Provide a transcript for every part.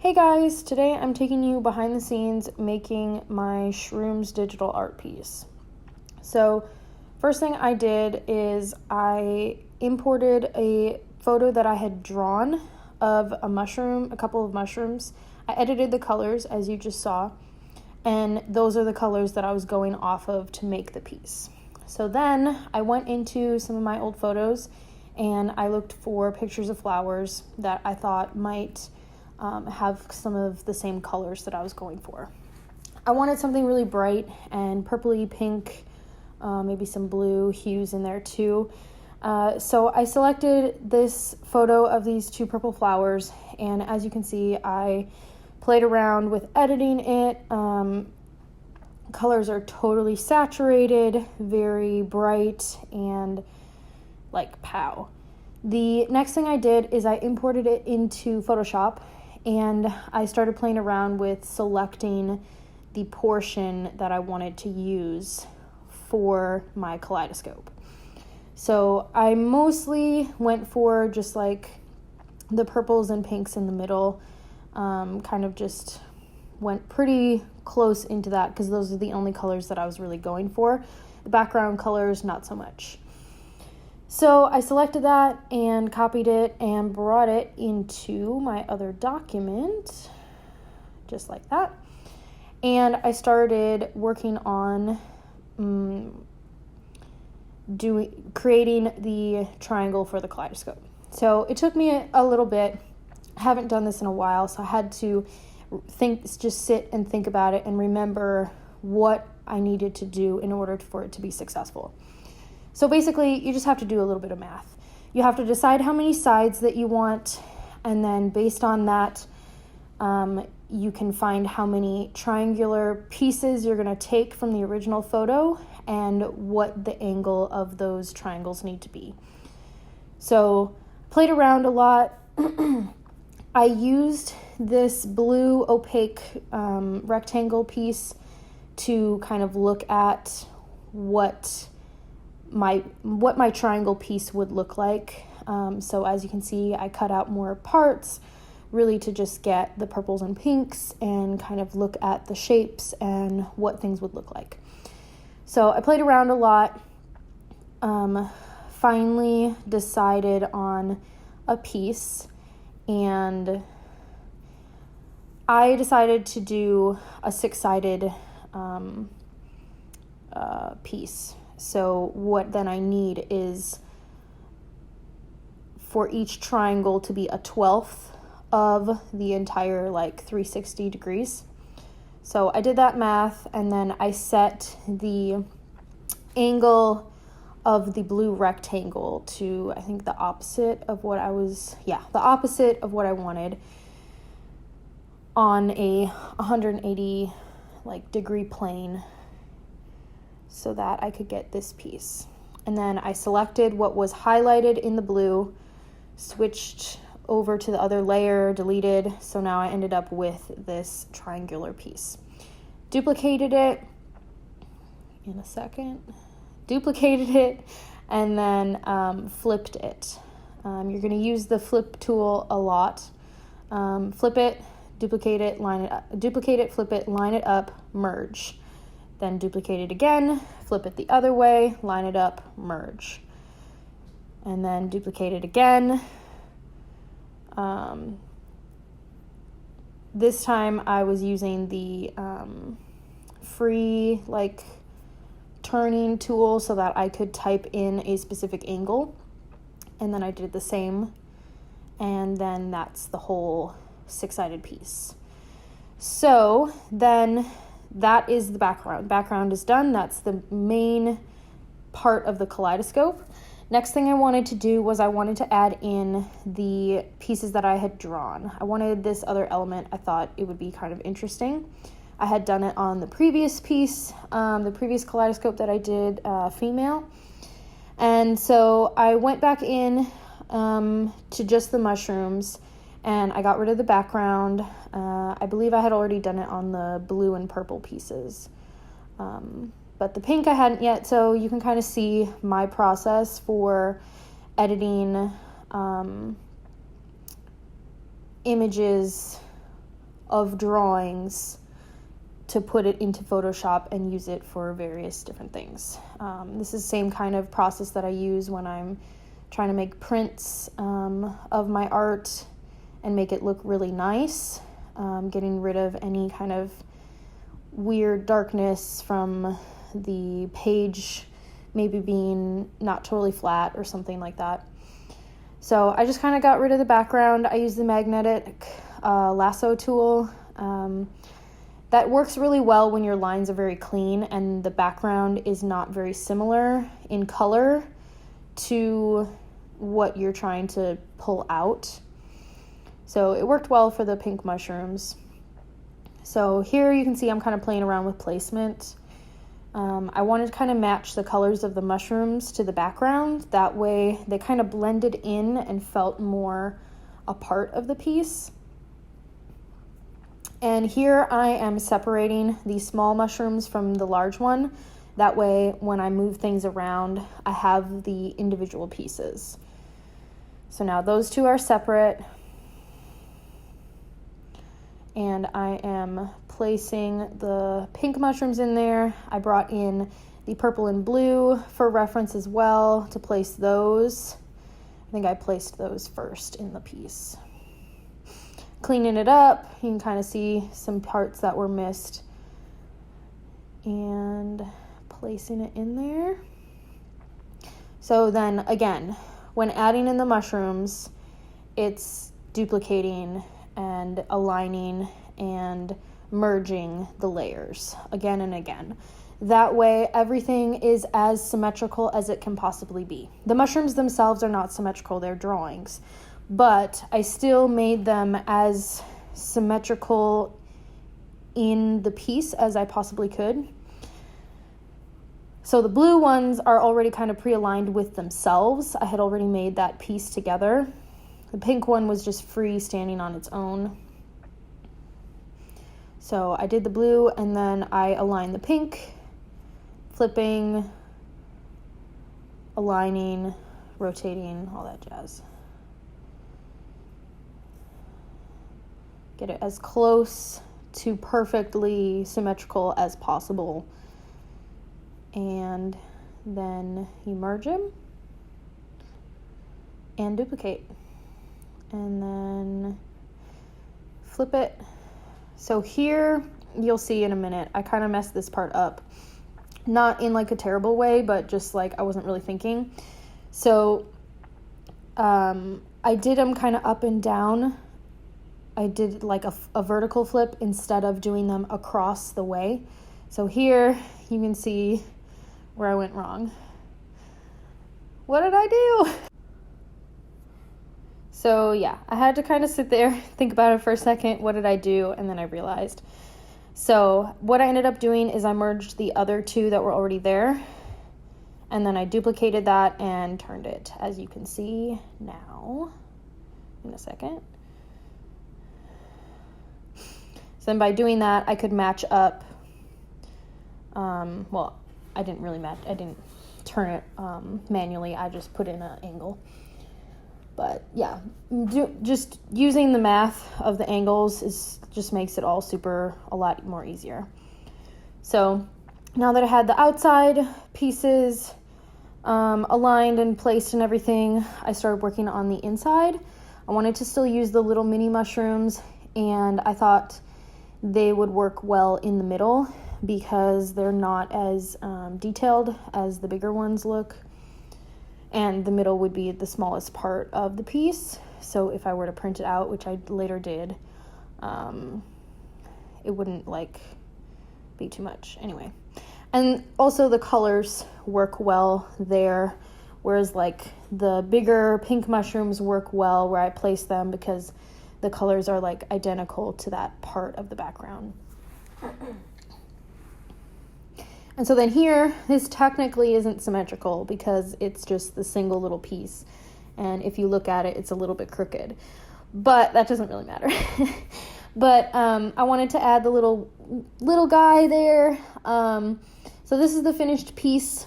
Hey guys, today I'm taking you behind the scenes making my SHROOMS digital art piece. So first thing I did is I imported a photo that I had drawn of a couple of mushrooms. I edited the colors as you just saw, and those are the colors that I was going off of to make the piece. So then I went into some of my old photos and I looked for pictures of flowers that I thought might have some of the same colors that I was going for. I wanted something really bright and purpley pink, maybe some blue hues in there too. So I selected this photo of these two purple flowers, and as you can see, I played around with editing it. Colors are totally saturated, very bright, and like pow. The next thing I did is I imported it into Photoshop, and I started playing around with selecting the portion that I wanted to use for my kaleidoscope. So I mostly went for just like the purples and pinks in the middle, kind of just went pretty close into that because those are the only colors that I was really going for. The background colors, not so much. So I selected that and copied it and brought it into my other document, just like that. And I started working on creating the triangle for the kaleidoscope. So it took me a little bit. I haven't done this in a while, so I had to just sit and think about it and remember what I needed to do in order for it to be successful. So basically, you just have to do a little bit of math. You have to decide how many sides that you want, and then based on that, you can find how many triangular pieces you're going to take from the original photo and what the angle of those triangles need to be. So, played around a lot. I used this blue opaque rectangle piece to kind of look at what my triangle piece would look like. So as you can see, I cut out more parts really to just get the purples and pinks and kind of look at the shapes and what things would look like. So I played around a lot, finally decided on a piece, and I decided to do a 6-sided piece. So what then I need is for each triangle to be a 12th of the entire 360 degrees. So I did that math, and then I set the angle of the blue rectangle to, I think, the opposite of what I wanted on a 180 degree plane, so that I could get this piece. And then I selected what was highlighted in the blue, switched over to the other layer, deleted, so now I ended up with this triangular piece. Duplicated it, and then flipped it. You're going to use the flip tool a lot. Flip it, duplicate it, flip it, line it up, merge. Then duplicate it again, flip it the other way, line it up, merge. And then duplicate it again. This time I was using the free turning tool so that I could type in a specific angle. And then I did the same. And then that's the whole 6-sided piece. So then that is the background. Background is done. That's the main part of the kaleidoscope. Next thing I wanted to do was I wanted to add in the pieces that I had drawn. I wanted this other element. I thought it would be kind of interesting. I had done it on the previous piece, the previous kaleidoscope that I did, female. And so I went back in to just the mushrooms, and I got rid of the background. I believe I had already done it on the blue and purple pieces. But the pink I hadn't yet, so you can kind of see my process for editing images of drawings to put it into Photoshop and use it for various different things. This is the same kind of process that I use when I'm trying to make prints of my art and make it look really nice, getting rid of any kind of weird darkness from the page maybe being not totally flat or something like that. So I just kind of got rid of the background. I used the magnetic lasso tool. That works really well when your lines are very clean and the background is not very similar in color to what you're trying to pull out. So it worked well for the pink mushrooms. So here you can see I'm kind of playing around with placement. I wanted to kind of match the colors of the mushrooms to the background. That way they kind of blended in and felt more a part of the piece. And here I am separating the small mushrooms from the large one. That way, when I move things around, I have the individual pieces. So now those two are separate. And I am placing the pink mushrooms in there. I brought in the purple and blue for reference as well to place those. I think I placed those first in the piece. Cleaning it up, you can kind of see some parts that were missed and placing it in there. So then again, when adding in the mushrooms, it's duplicating and aligning and merging the layers again and again. That way everything is as symmetrical as it can possibly be. The mushrooms themselves are not symmetrical, they're drawings. But I still made them as symmetrical in the piece as I possibly could. So the blue ones are already kind of pre-aligned with themselves. I had already made that piece together. The pink one was just free standing on its own. So I did the blue and then I aligned the pink, flipping, aligning, rotating, all that jazz. Get it as close to perfectly symmetrical as possible. And then you merge them and duplicate. And then flip it. So here, you'll see in a minute, I kind of messed this part up. Not in like a terrible way, but just like I wasn't really thinking. So I did them kind of up and down. I did like a vertical flip instead of doing them across the way. So here you can see where I went wrong. What did I do? So yeah, I had to kind of sit there, think about it for a second. What did I do? And then I realized. So what I ended up doing is I merged the other two that were already there. And then I duplicated that and turned it, as you can see now in a second. So then by doing that, I could match up, well, I didn't turn it manually, I just put in an angle. But yeah, just using the math of the angles just makes it all a lot more easier. So now that I had the outside pieces aligned and placed and everything, I started working on the inside. I wanted to still use the little mini mushrooms, and I thought they would work well in the middle because they're not as detailed as the bigger ones look. And the middle would be the smallest part of the piece. So if I were to print it out, which I later did, it wouldn't be too much anyway. And also the colors work well there, whereas the bigger pink mushrooms work well where I place them because the colors are identical to that part of the background. And so then here, this technically isn't symmetrical because it's just the single little piece. And if you look at it, it's a little bit crooked. But that doesn't really matter. But I wanted to add the little guy there. So this is the finished piece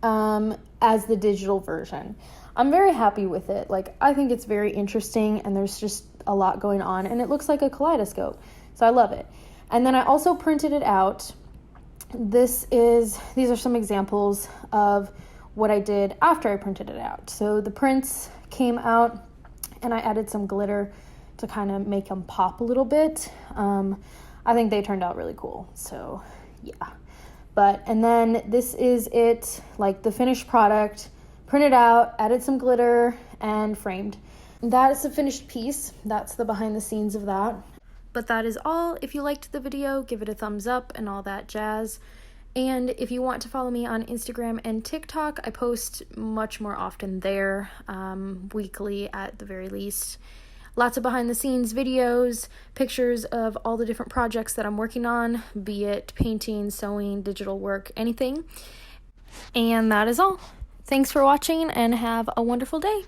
as the digital version. I'm very happy with it. I think it's very interesting, and there's just a lot going on, and it looks like a kaleidoscope. So I love it. And then I also printed it out. These are some examples of what I did after I printed it out. So the prints came out and I added some glitter to kind of make them pop a little bit. I think they turned out really cool. So yeah. And then this is it, like the finished product, printed out, added some glitter, and framed. That is the finished piece. That's the behind the scenes of that. But that is all. If you liked the video, give it a thumbs up and all that jazz. And if you want to follow me on Instagram and TikTok, I post much more often there, weekly at the very least. Lots of behind the scenes videos, pictures of all the different projects that I'm working on, be it painting, sewing, digital work, anything. And that is all. Thanks for watching and have a wonderful day.